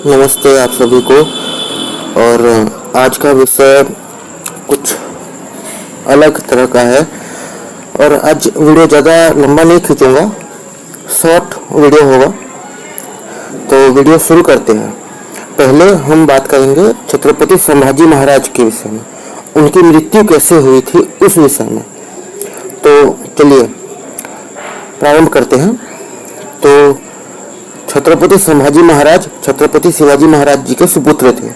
नमस्ते आप सभी को। और आज का विषय कुछ अलग तरह का है और आज वीडियो ज़्यादा लंबा नहीं खींचूंगा, शॉर्ट वीडियो होगा। तो वीडियो शुरू करते हैं। पहले हम बात करेंगे छत्रपति संभाजी महाराज के विषय में, उनकी मृत्यु कैसे हुई थी उस विषय में। तो चलिए प्रारंभ करते हैं। तो छत्रपति संभाजी महाराज छत्रपति शिवाजी महाराज जी के सुपुत्र थे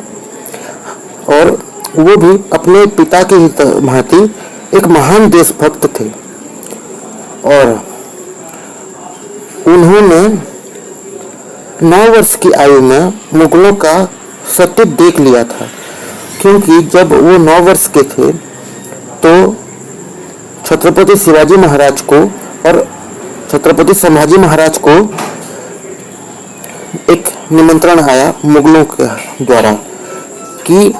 और वो भी अपने पिता की भांति एक महान देशभक्त थे। और उन्होंने 9 वर्ष की आयु में मुगलों का सत्य देख लिया था, क्योंकि जब वो 9 वर्ष के थे तो छत्रपति शिवाजी महाराज को और छत्रपति संभाजी महाराज को एक निमंत्रण आया मुगलों के द्वारा कि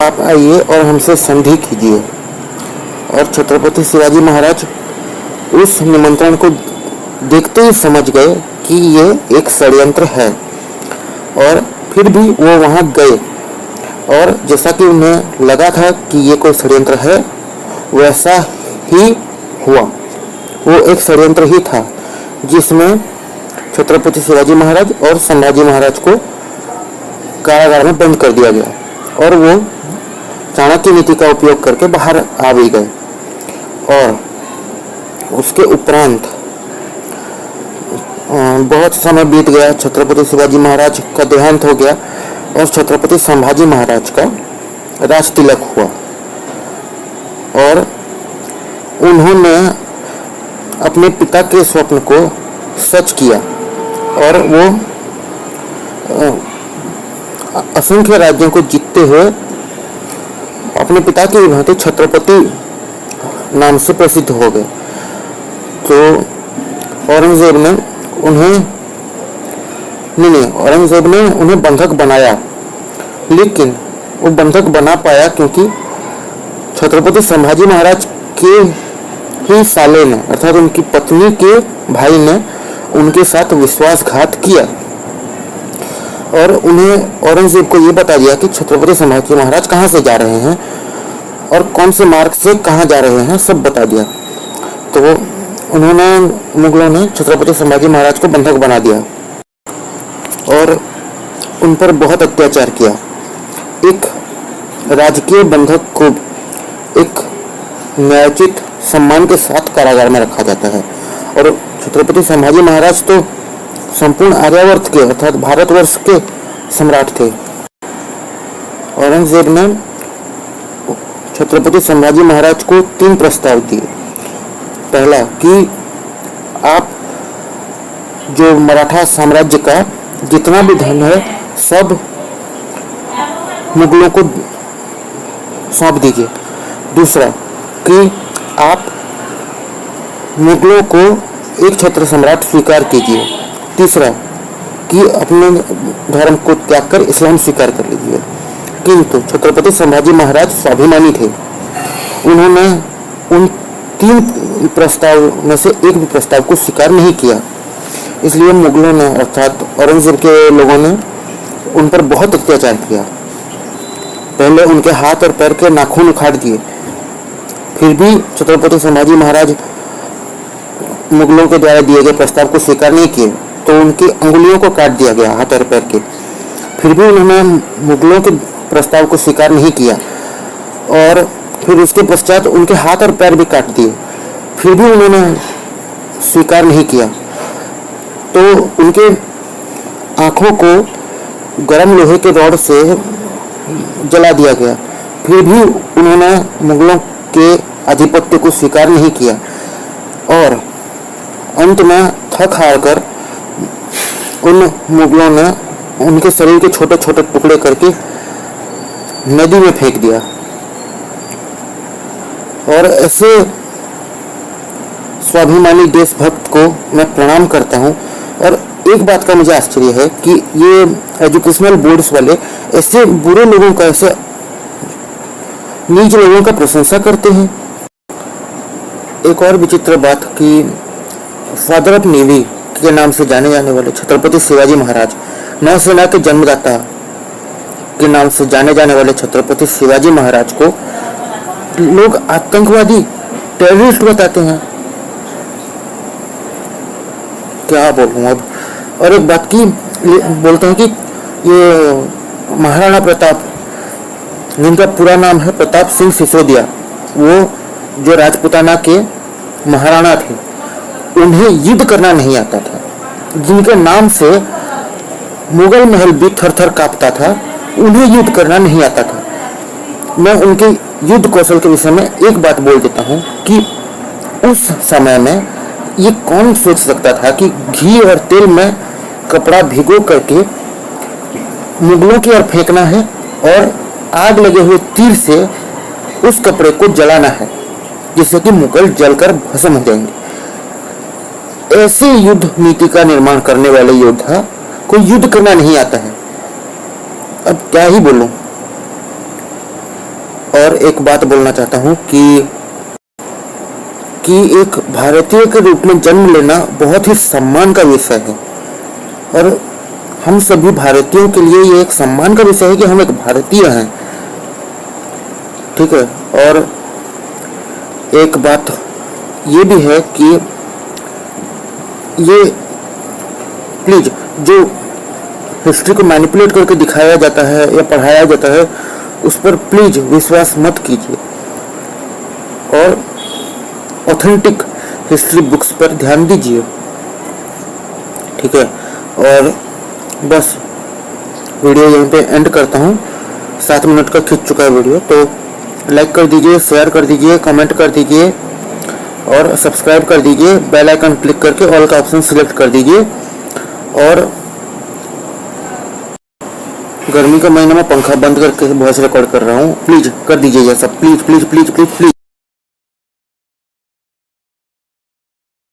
आप आइए और हमसे संधि कीजिए। और छत्रपति शिवाजी महाराज उस निमंत्रण को देखते ही समझ गए कि ये एक षड्यंत्र है, और फिर भी वो वहां गए। और जैसा कि उन्हें लगा था कि ये कोई षड्यंत्र है, वैसा ही हुआ। वो एक षड्यंत्र ही था जिसमें छत्रपति शिवाजी महाराज और संभाजी महाराज को कारागार में बंद कर दिया गया और वो चाणक्य नीति का उपयोग करके बाहर आ भी गए। और उसके उपरांत बहुत समय बीत गया, छत्रपति शिवाजी महाराज का देहांत हो गया और छत्रपति संभाजी महाराज का राज तिलक हुआ। और उन्होंने अपने पिता के स्वप्न को सच किया और वो असंख्य राज्यों को जीतते हुए अपने पिता की भांति छत्रपति नाम से प्रसिद्ध हो गए। तो औरंगजेब ने उन्हें बंधक बनाया, लेकिन वो बंधक बना पाया क्योंकि छत्रपति संभाजी महाराज के ही साले ने अर्थात उनकी पत्नी के भाई ने उनके साथ विश्वासघात किया और उन्हें औरंगजेब को ये बता दिया कि छत्रपति संभाजी महाराज कहाँ से जा रहे हैं और कौन से मार्ग से कहाँ जा रहे हैं, सब बता दिया। तो मुगलों ने छत्रपति संभाजी महाराज को बंधक बना दिया और उन पर बहुत अत्याचार किया। एक राजकीय बंधक को एक न्यायोचित सम्मान के साथ कारागार में रखा जाता है। और छत्रपति संभाजी महाराज तो संपूर्ण आर्यावर्त के अर्थात भारतवर्ष के सम्राट थे। औरंगजेब ने छत्रपति संभाजी महाराज को 3 प्रस्ताव दिए। पहला कि आप जो मराठा साम्राज्य का जितना भी धन है सब मुगलों को सौंप दीजिए। दूसरा कि आप मुगलों को एक छत्र सम्राट स्वीकार कीजिए। तीसरा कि अपने धर्म को त्याग कर इस्लाम स्वीकार कर लीजिए। किंतु छत्रपति संभाजी महाराज स्वाभिमानी थे, उन्होंने उन 3 प्रस्ताव में से एक भी प्रस्ताव को स्वीकार नहीं किया। इसलिए मुगलों ने अर्थात औरंगजेब के लोगों ने उन पर बहुत अत्याचार किया। पहले उनके हाथ और पैर के नाखून उखाड़ दिए, फिर भी छत्रपति संभाजी महाराज मुगलों के द्वारा दिए गए प्रस्ताव को स्वीकार नहीं किए, तो उनकी अंगुलियों को काट दिया गया हाथ और पैर के। फिर भी उन्होंने मुगलों के प्रस्ताव को स्वीकार नहीं किया और फिर उसके पश्चात उनके हाथ और पैर भी काट दिए, फिर भी उन्होंने स्वीकार नहीं किया। तो उनके आंखों को गर्म लोहे के रॉड से जला दिया गया, फिर भी उन्होंने मुगलों के आधिपत्य को स्वीकार नहीं किया। और अंत में थक हार कर उन मुगलों ने उनके शरीर के छोटे छोटे टुकड़े करके नदी में फेंक दिया। और ऐसे स्वाभिमानी देशभक्त को मैं प्रणाम करता हूँ। और एक बात का मुझे आश्चर्य है कि ये एजुकेशनल बोर्ड्स वाले ऐसे बुरे लोगों का, ऐसे नीच लोगों का प्रशंसा करते हैं। एक और विचित्र बात कि फादर ऑफ नेवी के नाम से जाने जाने वाले छत्रपति शिवाजी महाराज, नौसेना के जन्मदाता के नाम से जाने जाने वाले छत्रपति शिवाजी महाराज को लोग आतंकवादी, टेररिस्ट बताते हैं। क्या बोलूं अब। और एक बात की बोलते हैं कि ये महाराणा प्रताप, जिनका पूरा नाम है प्रताप सिंह सिसोदिया, वो जो राजपूताना के महाराणा थे, उन्हें युद्ध करना नहीं आता था, जिनके नाम से मुगल महल भी थर थर कांपता था, उन्हें युद्ध करना नहीं आता था। मैं उनके युद्ध कौशल के विषय में एक बात बोल देता हूँ कि उस समय में ये कौन सोच सकता था कि घी और तेल में कपड़ा भिगो करके मुगलों की ओर फेंकना है और आग लगे हुए तीर से उस कपड़े को जलाना है, जिससे कि मुगल जलकर भस्म हो जाएंगे। ऐसे युद्ध नीति का निर्माण करने वाले योद्धा को युद्ध करना नहीं आता है। अब क्या ही बोलूं। और एक बात बोलना चाहता हूं कि एक भारतीय के रूप में जन्म लेना बहुत ही सम्मान का विषय है, और हम सभी भारतीयों के लिए ये एक सम्मान का विषय है कि हम एक भारतीय हैं। ठीक है। और एक बात ये भी है कि ये प्लीज जो हिस्ट्री को मैनिपुलेट करके दिखाया जाता है या पढ़ाया जाता है, उस पर प्लीज विश्वास मत कीजिए और ऑथेंटिक हिस्ट्री बुक्स पर ध्यान दीजिए। ठीक है। और बस वीडियो यहीं पे एंड करता हूँ। 7 मिनट का खींच चुका है वीडियो, तो लाइक कर दीजिए, शेयर कर दीजिए, कमेंट कर दीजिए और सब्सक्राइब कर दीजिए। बेल आइकन क्लिक करके ऑल का ऑप्शन सिलेक्ट कर दीजिए। और गर्मी का महीना में पंखा बंद करके वॉइस रिकॉर्ड कर रहा हूँ, प्लीज कर दीजिए ये सब, please please please please please.